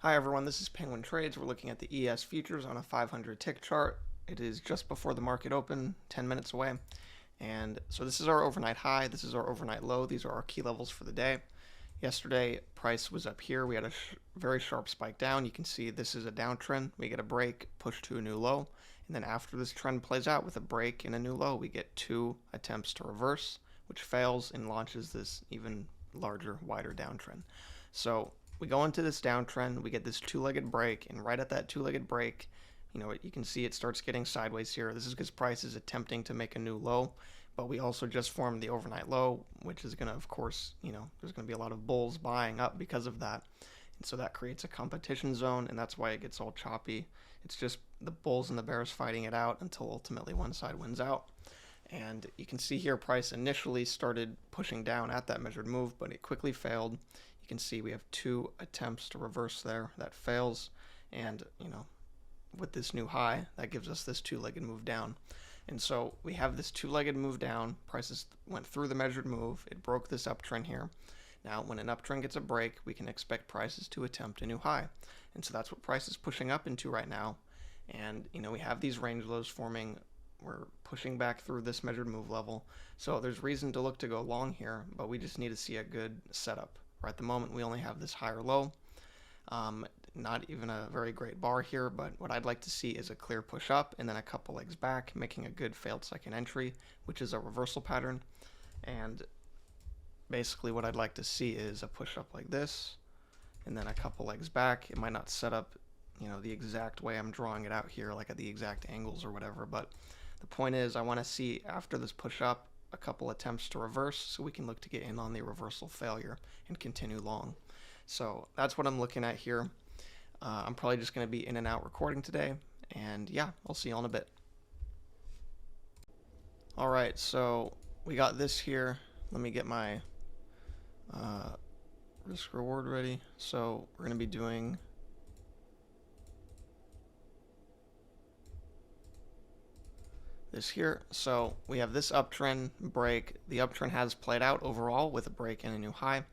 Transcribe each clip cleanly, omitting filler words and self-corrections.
Hi everyone, this is Penguin Trades. We're looking at the ES futures on a 500 tick chart. It is just before the market open, 10 minutes away. And so this is our overnight high, this is our overnight low, these are our key levels for the day. Yesterday, price was up here. We had a very sharp spike down. You can see this is a downtrend. We get a break, push to a new low. And then after this trend plays out with a break and a new low, we get two attempts to reverse, which fails and launches this even larger, wider downtrend. So we go into this downtrend, we get this two-legged break, and right at that two-legged break, you can see it starts getting sideways here. This is because price is attempting to make a new low, but we also just formed the overnight low, which is going to, of course, there's going to be a lot of bulls buying up because of that. And so that creates a competition zone, and that's why it gets all choppy. It's just the bulls and the bears fighting it out until ultimately one side wins out. And you can see here price initially started pushing down at that measured move, but it quickly failed. You can see we have two attempts to reverse there. That fails, and with this new high, that gives us this two-legged move down. And so we have this two-legged move down. Prices went through the measured move. It broke this uptrend here. Now, when an uptrend gets a break, we can expect prices to attempt a new high. And so that's what price is pushing up into right now. And, we have these range lows forming. We're pushing back through this measured move level. So there's reason to look to go long here, but we just need to see a good setup. Right at the moment, we only have this higher low. Not even a very great bar here, but what I'd like to see is a clear push up and then a couple legs back, making a good failed second entry, which is a reversal pattern. And basically what I'd like to see is a push up like this and then a couple legs back. It might not set up the exact way I'm drawing it out here, like at the exact angles or whatever, but the point is I want to see after this push up a couple attempts to reverse so we can look to get in on the reversal failure and continue long. So that's what I'm looking at here. I'm probably just going to be in and out recording today, and yeah, I'll see you all in a bit. Alright, so we got this here. Let me get my risk reward ready. So we're going to be doing this here. So we have this uptrend break. The uptrend has played out overall with a break and a new high.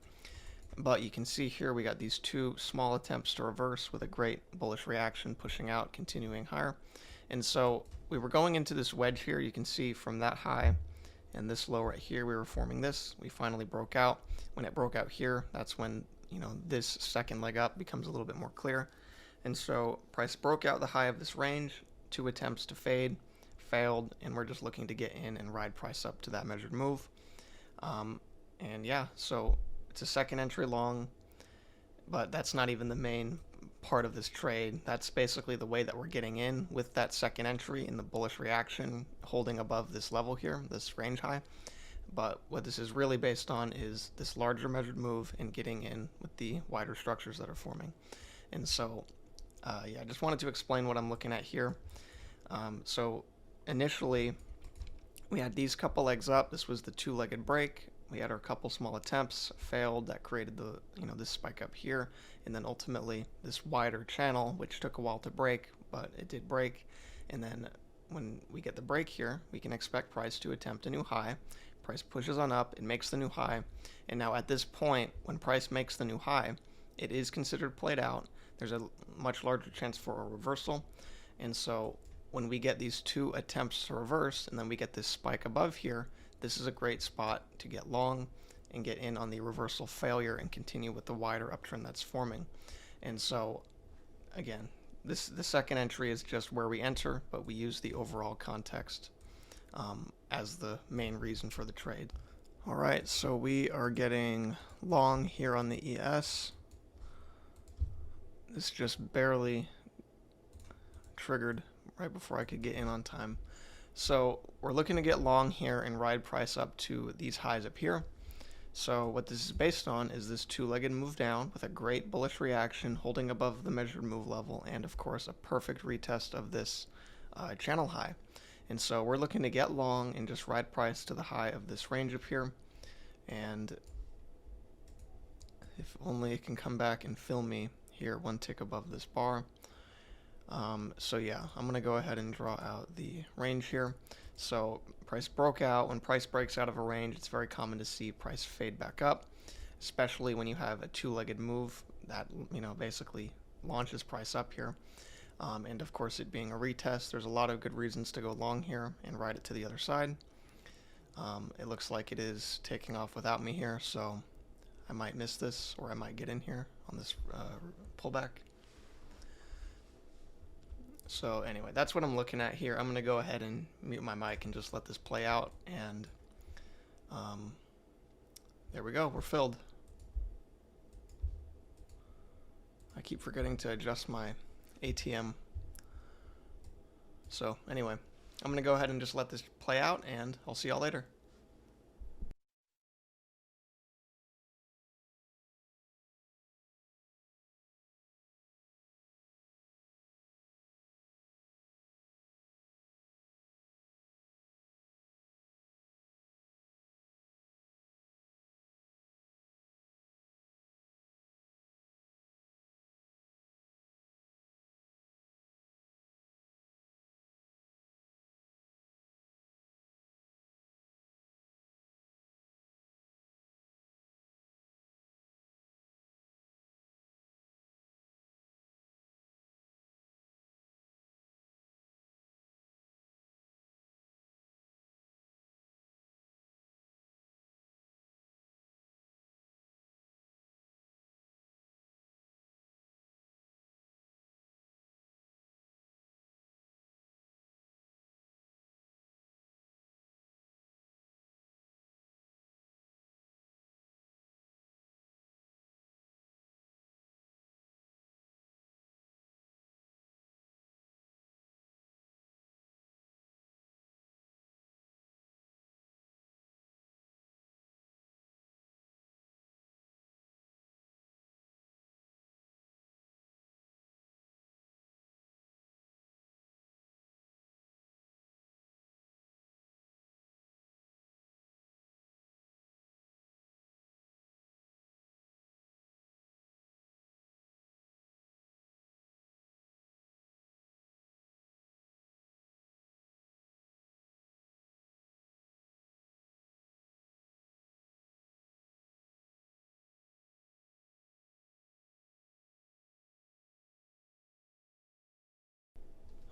But you can see here we got these two small attempts to reverse with a great bullish reaction pushing out, continuing higher. And so we were going into this wedge here. You can see from that high and this low right here, we were forming this. We finally broke out. When it broke out here, that's when this second leg up becomes a little bit more clear. And so price broke out the high of this range, two attempts to fade, failed, and we're just looking to get in and ride price up to that measured move. And yeah, so it's a second entry long, but that's not even the main part of this trade. That's basically the way that we're getting in with that second entry in the bullish reaction holding above this level here, this range high. But what this is really based on is this larger measured move and getting in with the wider structures that are forming. And so yeah, I just wanted to explain what I'm looking at here. So initially we had these couple legs up. This was the two-legged break. We had our couple small attempts, failed, that created the this spike up here, and then ultimately this wider channel, which took a while to break, but it did break. And then when we get the break here, we can expect price to attempt a new high. Price pushes on up, it makes the new high, and now at this point, when price makes the new high, it is considered played out. There's a much larger chance for a reversal, and so when we get these two attempts to reverse, and then we get this spike above here, this is a great spot to get long and get in on the reversal failure and continue with the wider uptrend that's forming. And so, again, the second entry is just where we enter, but we use the overall context as the main reason for the trade. All right, so we are getting long here on the ES. This just barely triggered right before I could get in on time. So we're looking to get long here and ride price up to these highs up here. So what this is based on is this two-legged move down with a great bullish reaction holding above the measured move level, and of course a perfect retest of this channel high. And so we're looking to get long and just ride price to the high of this range up here. And if only it can come back and fill me here one tick above this bar. So yeah, I'm going to go ahead and draw out the range here. So price broke out. When price breaks out of a range, it's very common to see price fade back up, especially when you have a two-legged move that, basically launches price up here. And of course, it being a retest, there's a lot of good reasons to go long here and ride it to the other side. It looks like it is taking off without me here, so I might miss this, or I might get in here on this pullback. So anyway, that's what I'm looking at here. I'm going to go ahead and mute my mic and just let this play out, and there we go, we're filled. I keep forgetting to adjust my ATM. So anyway, I'm going to go ahead and just let this play out, and I'll see y'all later.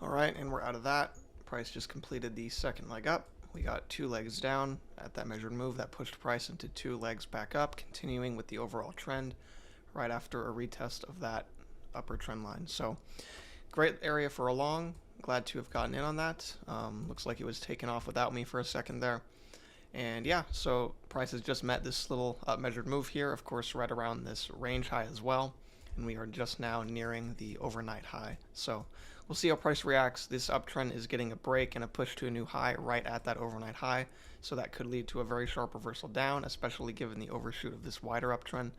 Alright, and we're out of that. Price just completed the second leg up. We got 2 legs down at that measured move that pushed price into 2 legs back up, continuing with the overall trend right after a retest of that upper trend line. So great area for a long. Glad to have gotten in on that. Looks like it was taken off without me for a second there. And yeah, so price has just met this little up measured move here, of course right around this range high as well, and we are just now nearing the overnight high. So we'll see how price reacts. This uptrend is getting a break and a push to a new high right at that overnight high, so that could lead to a very sharp reversal down, especially given the overshoot of this wider uptrend.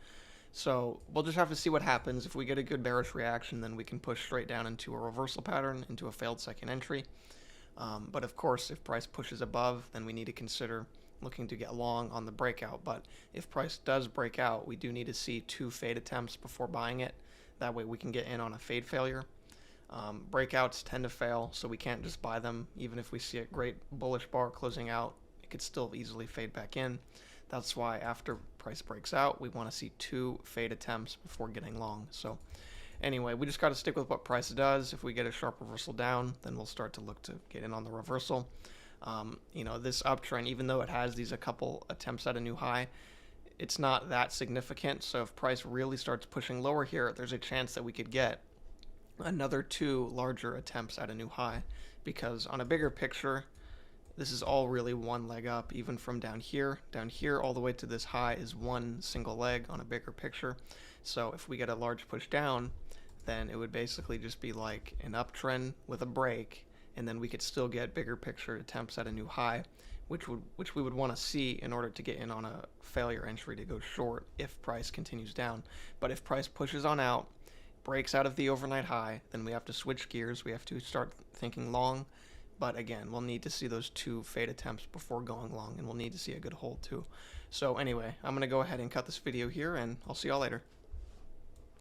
So we'll just have to see what happens. If we get a good bearish reaction, then we can push straight down into a reversal pattern, into a failed second entry. But of course, if price pushes above, then we need to consider looking to get long on the breakout. But if price does break out, we do need to see 2 fade attempts before buying it. That way we can get in on a fade failure. Breakouts tend to fail, so we can't just buy them. Even if we see a great bullish bar closing out, it could still easily fade back in. That's why after price breaks out, we want to see 2 fade attempts before getting long. So anyway, we just got to stick with what price does. If we get a sharp reversal down, then we'll start to look to get in on the reversal. This uptrend, even though it has a couple attempts at a new high, it's not that significant. So if price really starts pushing lower here, there's a chance that we could get another 2 larger attempts at a new high, because on a bigger picture, this is all really one leg up. Even from down here all the way to this high is one single leg on a bigger picture. So if we get a large push down, then it would basically just be like an uptrend with a break, and then we could still get bigger picture attempts at a new high, which we would want to see in order to get in on a failure entry to go short if price continues down. But if price pushes on out, breaks out of the overnight high, then we have to switch gears. We have to start thinking long. But again, we'll need to see those 2 fade attempts before going long, and we'll need to see a good hold too. So anyway, I'm going to go ahead and cut this video here, and I'll see y'all later.